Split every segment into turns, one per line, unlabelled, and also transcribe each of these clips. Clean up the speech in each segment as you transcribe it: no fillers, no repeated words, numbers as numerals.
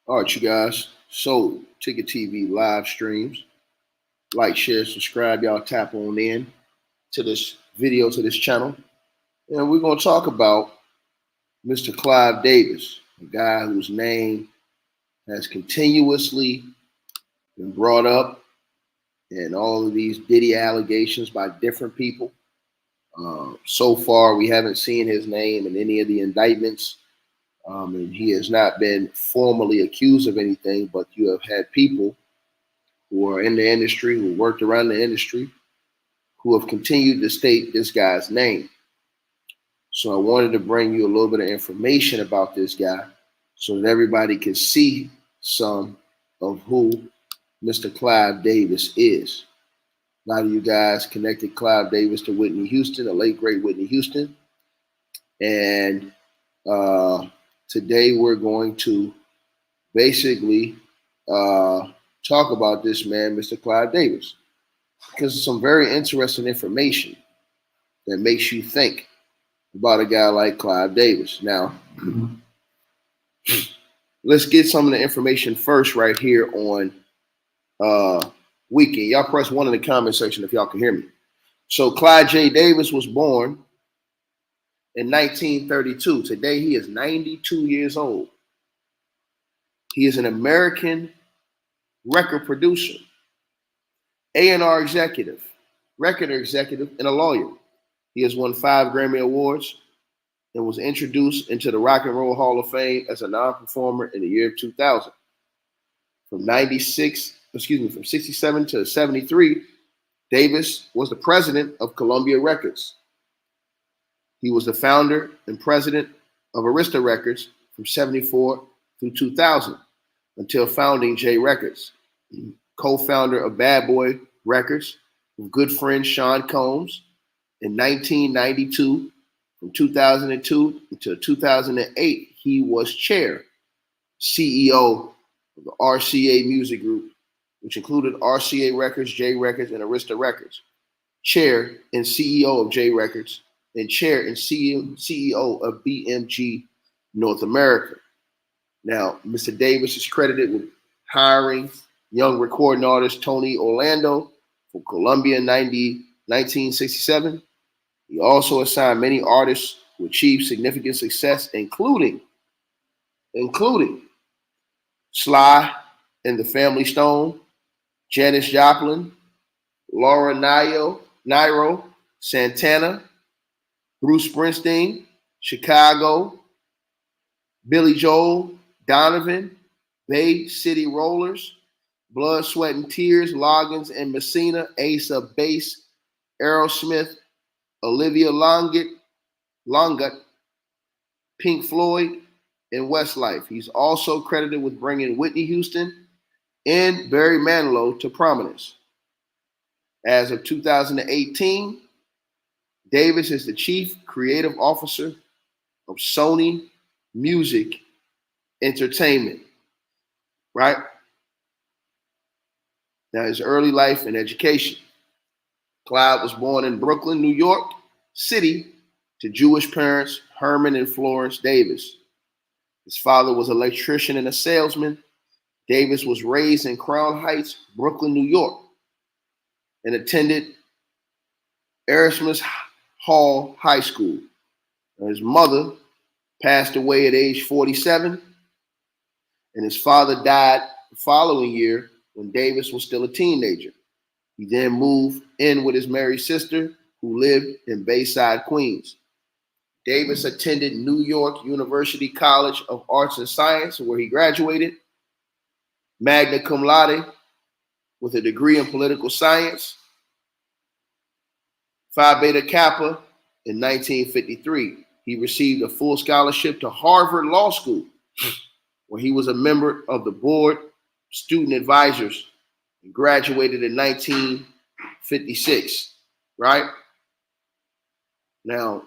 All right, you guys. So, Ticket TV live streams. Like, share, subscribe. Y'all tap on in to this video, to this channel. And we're going to talk about Mr. Clive Davis, a guy whose name has continuously been brought up in all of these Diddy allegations by different people. So far, we haven't seen his name in any of the indictments. And he has not been formally accused of anything, but you have had people who are in the industry, who worked around the industry, who have continued to state this guy's name. So I wanted to bring you a little bit of information about this guy so that everybody can see some of who Mr. Clive Davis is. A lot of you guys connected Clive Davis to Whitney Houston, the late great Whitney Houston. And today we're going to basically talk about this man, Mr. Clive Davis, because it's some very interesting information that makes you think about a guy like Clive Davis. Now, let's get some of the information first right here on Weekend. Y'all press 1 in the comment section if y'all can hear me. So Clive J. Davis was born in 1932. Today he is 92 years old. He is an American record producer, A&R executive, record executive, and a lawyer. He has won 5 Grammy Awards and was introduced into the Rock and Roll Hall of Fame as a non-performer in the year 2000. From 67 to 73, Davis was the president of Columbia Records. He was the founder and president of Arista Records from 74 through 2000 until founding J Records. Co-founder of Bad Boy Records with good friend Sean Combs. In 1992, from 2002 until 2008, he was chair, CEO of the RCA Music Group, which included RCA Records, J Records, and Arista Records. Chair and CEO of J Records, and chair and CEO of BMG North America. Now, Mr. Davis is credited with hiring young recording artist Tony Orlando from Columbia in 1967. He also assigned many artists who achieved significant success, including Sly and the Family Stone, Janis Joplin, Laura Nyro, Santana, Bruce Springsteen, Chicago, Billy Joel, Donovan, Bay City Rollers, Blood, Sweat, and Tears, Loggins and Messina, Ace of Base, Aerosmith, Olivia Longut, Pink Floyd, and Westlife. He's also credited with bringing Whitney Houston and Barry Manilow to prominence. As of 2018, Davis is the Chief Creative Officer of Sony Music Entertainment, right? Now, his early life and education. Clive was born in Brooklyn, New York City, to Jewish parents, Herman and Florence Davis. His father was an electrician and a salesman. Davis was raised in Crown Heights, Brooklyn, New York, and attended Erasmus Hall High School. His mother passed away at age 47, and his father died the following year when Davis was still a teenager. He then moved in with his married sister, who lived in Bayside, Queens. Davis attended New York University College of Arts and Science, where he graduated magna cum laude with a degree in political science, Phi Beta Kappa in 1953. He received a full scholarship to Harvard Law School, where he was a member of the board student advisors and graduated in 1956, right? Now,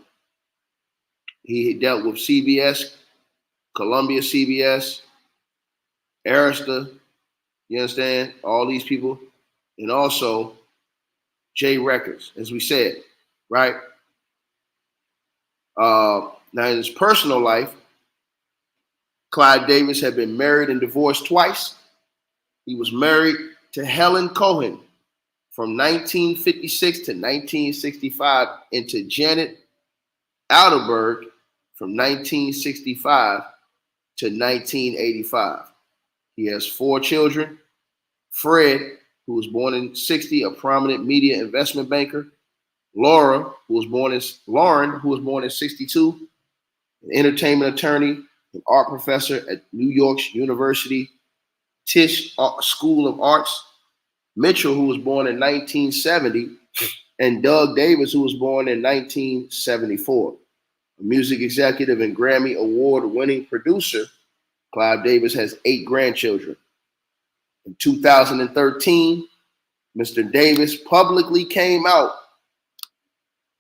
he dealt with CBS, Columbia CBS, Arista, you understand? All these people, and also J Records, as we said, right? Now, in his personal life, Clive Davis had been married and divorced twice. He was married to Helen Cohen from 1956 to 1965 and to Janet Alderberg from 1965 to 1985. He has 4 children. Fred, who was born in 60, a prominent media investment banker. Lauren, who was born in 62, an entertainment attorney, an art professor at New York's University Tisch School of Arts. Mitchell, who was born in 1970, and Doug Davis, who was born in 1974. A music executive and Grammy Award-winning producer, Clive Davis has 8 grandchildren. In 2013, Mr. Davis publicly came out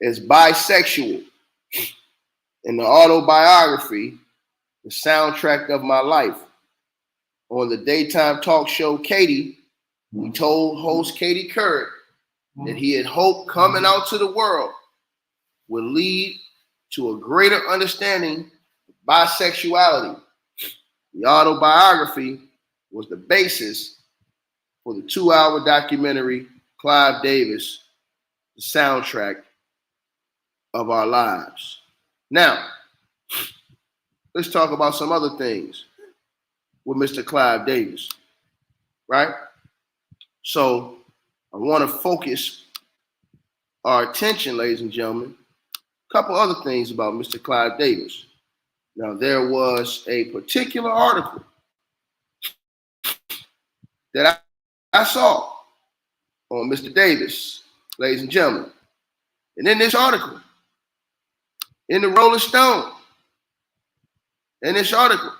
as bisexual in the autobiography, The Soundtrack of My Life. On the daytime talk show Katie, he told host Katie Couric that he had hoped coming out to the world would lead to a greater understanding of bisexuality. The autobiography was the basis for the 2-hour documentary Clive Davis, The Soundtrack of Our Lives. Now, let's talk about some other things with Mr. Clive Davis, right? So I want to focus our attention, ladies and gentlemen, a couple other things about Mr. Clive Davis. Now, there was a particular article that I saw on Mr. Davis, ladies and gentlemen. And in this article, in the Rolling Stone, in this article,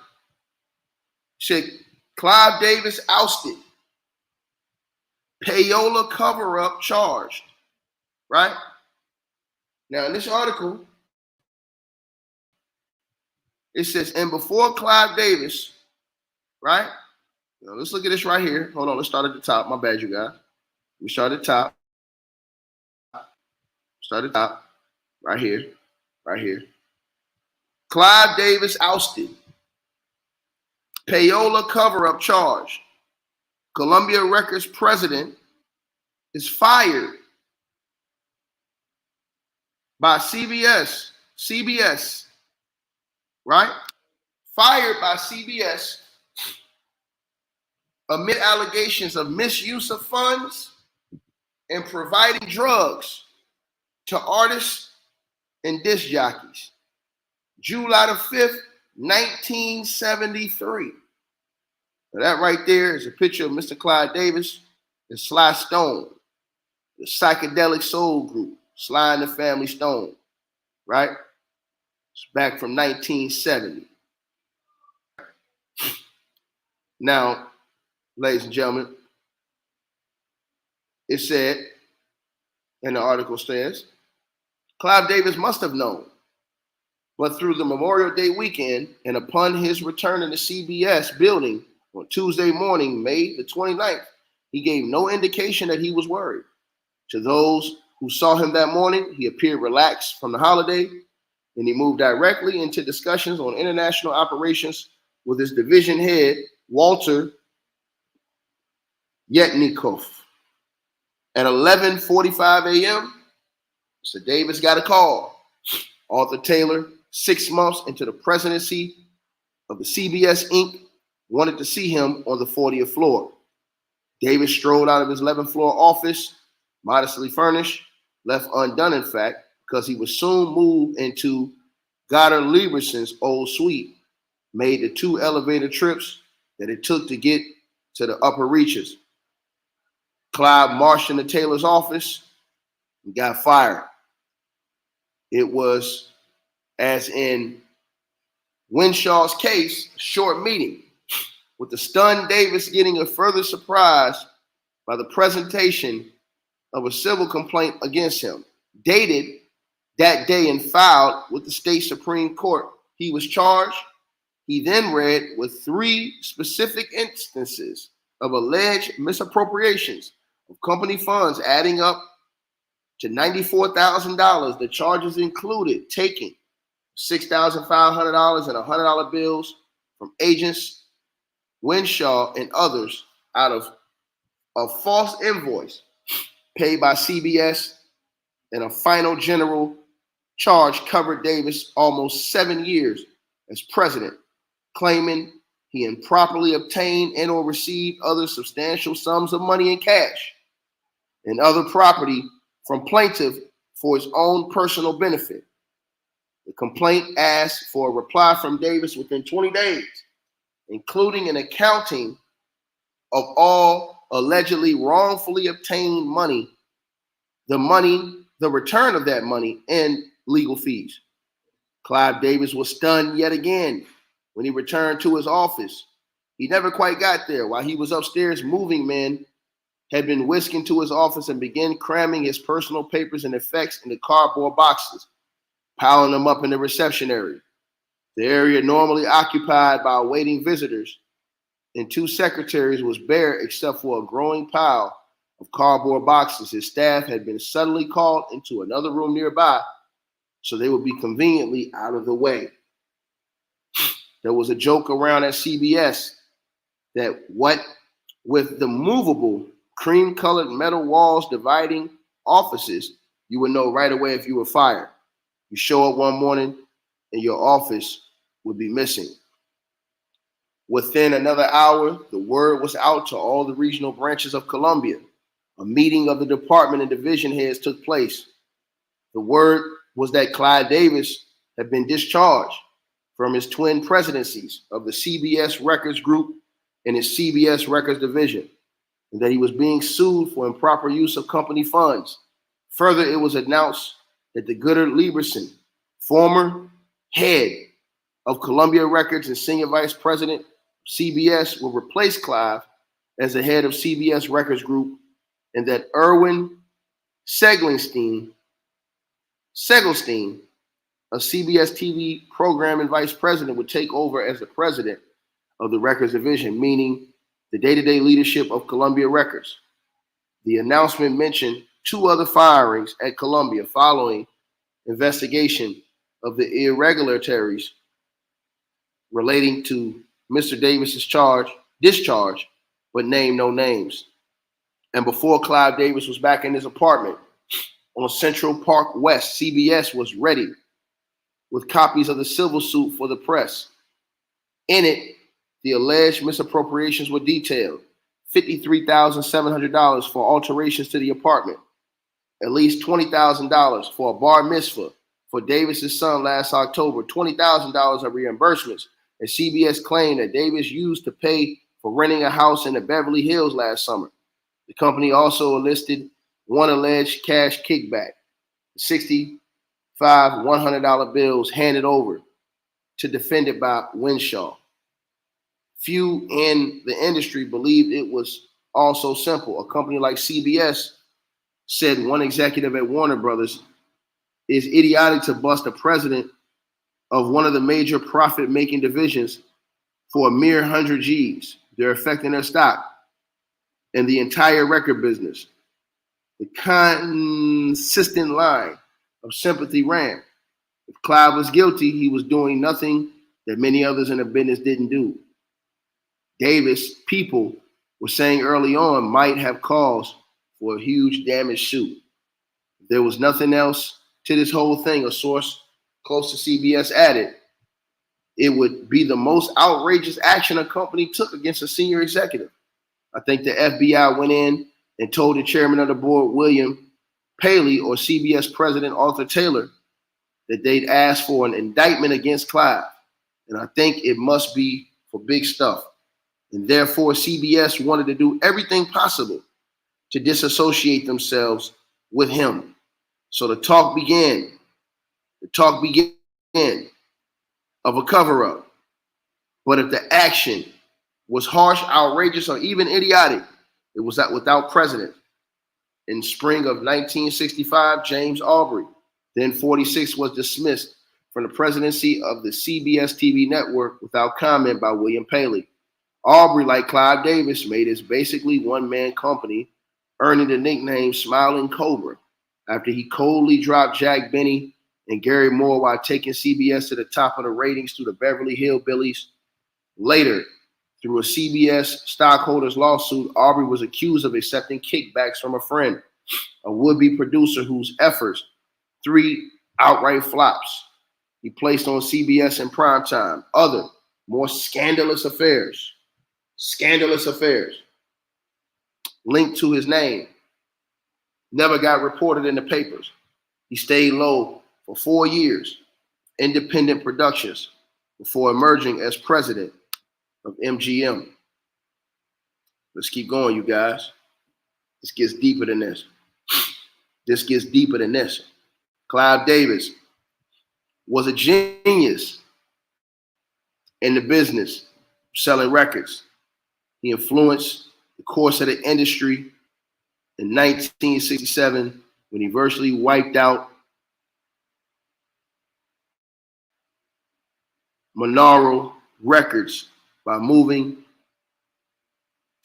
said Clive Davis ousted, payola cover-up charged, right? Now, in this article, it says, and before Clive Davis, right? Now, let's look at this right here. Hold on, let's start at the top. My bad, you guys. We start at the top. Start at the top. Right here. Right here. Clive Davis ousted. Payola cover-up charge. Columbia Records president is fired by CBS, right? Fired by CBS amid allegations of misuse of funds and providing drugs to artists and disc jockeys. July the 5th, 1973. Now that right there is a picture of Mr. Clive Davis and Sly Stone, the psychedelic soul group, Sly and the Family Stone, right? It's back from 1970. Now, ladies and gentlemen, it said, and the article says, Clive Davis must have known, but through the Memorial Day weekend and upon his return in the CBS building on Tuesday morning, May the 29th, he gave no indication that he was worried. To those who saw him that morning, he appeared relaxed from the holiday, and he moved directly into discussions on international operations with his division head, Walter Yetnikoff. At 11:45 a.m., Mr. Davis got a call. Arthur Taylor, 6 months into the presidency of the CBS Inc., wanted to see him on the 40th floor. Davis strolled out of his 11th floor office, modestly furnished, left undone, in fact, because he would soon move into Goddard Lieberson's old suite, made the 2 elevator trips that it took to get to the upper reaches. Clive marched into Taylor's office and got fired. It was, as in Winshaw's case, a short meeting, with the stunned Davis getting a further surprise by the presentation of a civil complaint against him, dated that day and filed with the state Supreme Court. He was charged. He then read with 3 specific instances of alleged misappropriations of company funds adding up to $94,000. The charges included taking $6,500 and $100 bills from agents, Winshaw, and others out of a false invoice paid by CBS, and a final general charge covered Davis almost 7 years as president, claiming he improperly obtained and or received other substantial sums of money in cash and other property from plaintiff for his own personal benefit. The complaint asked for a reply from Davis within 20 days, including an accounting of all allegedly wrongfully obtained money, the return of that money, and legal fees. Clive Davis was stunned yet again when he returned to his office. He never quite got there. While he was upstairs, moving men had been whisked into his office and began cramming his personal papers and effects into cardboard boxes, piling them up in the reception area. The area normally occupied by waiting visitors and 2 secretaries was bare except for a growing pile of cardboard boxes. His staff had been suddenly called into another room nearby so they would be conveniently out of the way. There was a joke around at CBS that what with the movable cream-colored metal walls dividing offices, you would know right away if you were fired. You show up one morning and your office would be missing. Within another hour, the word was out to all the regional branches of Columbia. A meeting of the department and division heads took place. The word was that Clive Davis had been discharged from his twin presidencies of the CBS Records Group and his CBS Records Division, and that he was being sued for improper use of company funds. Further, it was announced that the Goodard Lieberson, former head of Columbia Records and senior vice president of CBS, will replace Clive as the head of CBS Records Group, and that Irwin Segelstein, a CBS TV program and vice president, would take over as the president of the Records Division, meaning the day-to-day leadership of Columbia Records. The announcement mentioned 2 other firings at Columbia following investigation of the irregularities relating to Mr. Davis's discharge, but named no names. And before Clive Davis was back in his apartment on Central Park West, CBS was ready with copies of the civil suit for the press. In it, the alleged misappropriations were detailed: $53,700 for alterations to the apartment, at least $20,000 for a bar mitzvah for Davis's son last October, $20,000 of reimbursements, and CBS claimed that Davis used to pay for renting a house in the Beverly Hills last summer. The company also listed 1 alleged cash kickback, 65 $100 bills handed over to defended by Winshaw. Few in the industry believed it was all so simple. A company like CBS, said one executive at Warner Brothers, is idiotic to bust a president of one of the major profit-making divisions for a mere 100 G's. They're affecting their stock and the entire record business. The consistent line of sympathy ran. If Clive was guilty, he was doing nothing that many others in the business didn't do. Davis people were saying early on might have cause for a huge damage suit. If there was nothing else to this whole thing, a source close to CBS added, it would be the most outrageous action a company took against a senior executive. I think the FBI went in and told the chairman of the board, William Paley, or CBS president Arthur Taylor, that they'd asked for an indictment against Clive. And I think it must be for big stuff. And therefore, CBS wanted to do everything possible to disassociate themselves with him. So the talk began. The talk began of a cover-up. But if the action was harsh, outrageous, or even idiotic, it was without precedent. In spring of 1965, James Aubrey, then 46, was dismissed from the presidency of the CBS TV network without comment by William Paley. Aubrey, like Clive Davis, made his basically one-man company, earning the nickname Smiling Cobra after he coldly dropped Jack Benny and Gary Moore while taking CBS to the top of the ratings through the Beverly Hillbillies Later, through a CBS stockholders lawsuit, Aubrey was accused of accepting kickbacks from a friend, a would-be producer whose efforts, 3 outright flops, he placed on CBS in primetime. Other, more scandalous affairs linked to his name, never got reported in the papers. He stayed low for 4 years, independent productions, before emerging as president of MGM. Let's keep going, you guys. This gets deeper than this. Clive Davis was a genius in the business, selling records. He influenced the course of the industry in 1967 when he virtually wiped out Monaro Records by moving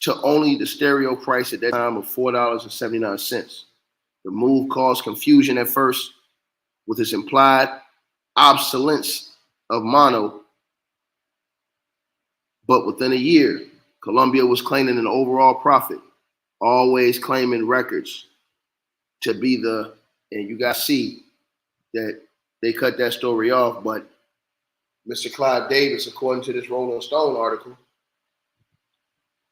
to only the stereo price at that time of $4.79. The move caused confusion at first with its implied obsolescence of mono, but within a year, Columbia was claiming an overall profit, always claiming records to be the, and you guys see that they cut that story off, but Mr. Clive Davis, according to this Rolling Stone article,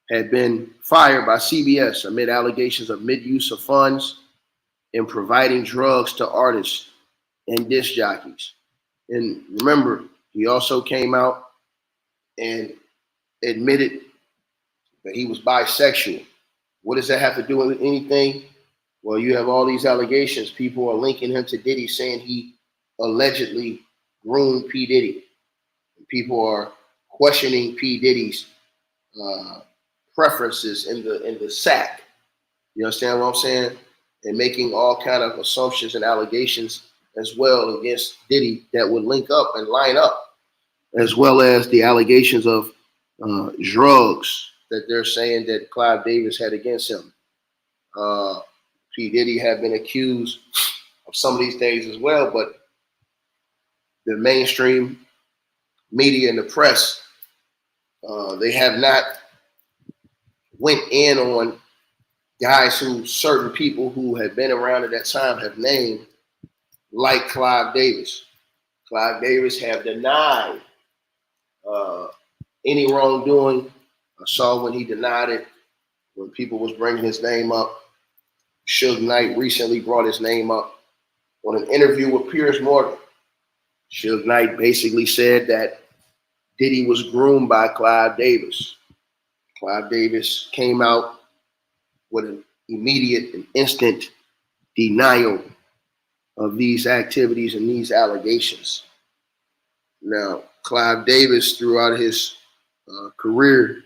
had been fired by CBS amid allegations of misuse of funds in providing drugs to artists and disc jockeys. And remember, he also came out and admitted that he was bisexual. What does that have to do with anything? Well, you have all these allegations. People are linking him to Diddy, saying he allegedly groomed P. Diddy. People are questioning P. Diddy's preferences in the sack. You understand what I'm saying? And making all kind of assumptions and allegations as well against Diddy that would link up and line up, as well as the allegations of drugs that they're saying that Clive Davis had against him. P. Diddy had been accused of some of these things as well, but the mainstream media and the press, they have not went in on guys who certain people who had been around at that time have named, like Clive Davis. Clive Davis have denied any wrongdoing. I saw when he denied it, when people was bringing his name up. Suge Knight recently brought his name up on an interview with Piers Morgan. Suge Knight basically said that Diddy was groomed by Clive Davis. Clive Davis came out with an immediate and instant denial of these activities and these allegations. Now, Clive Davis, throughout his career,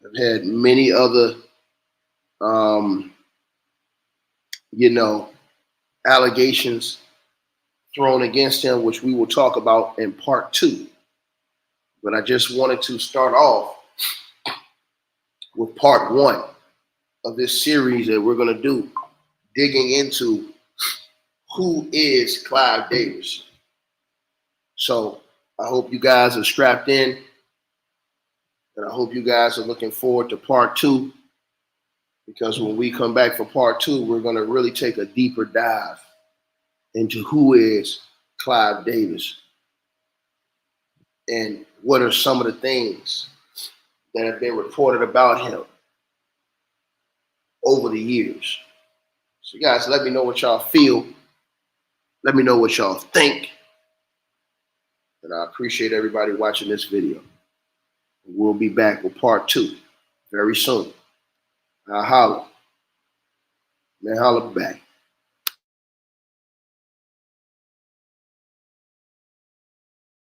have had many other, allegations thrown against him, which we will talk about in part 2. But I just wanted to start off with part 1 of this series that we're going to do, digging into who is Clive Davis. So I hope you guys are strapped in, and I hope you guys are looking forward to part 2, because when we come back for part 2, we're going to really take a deeper dive into who is Clive Davis and what are some of the things that have been reported about him over the years. So guys, let me know what y'all feel. Let me know what y'all think. And I appreciate everybody watching this video. We'll be back with part 2 very soon. I'll holler. Man, holler back.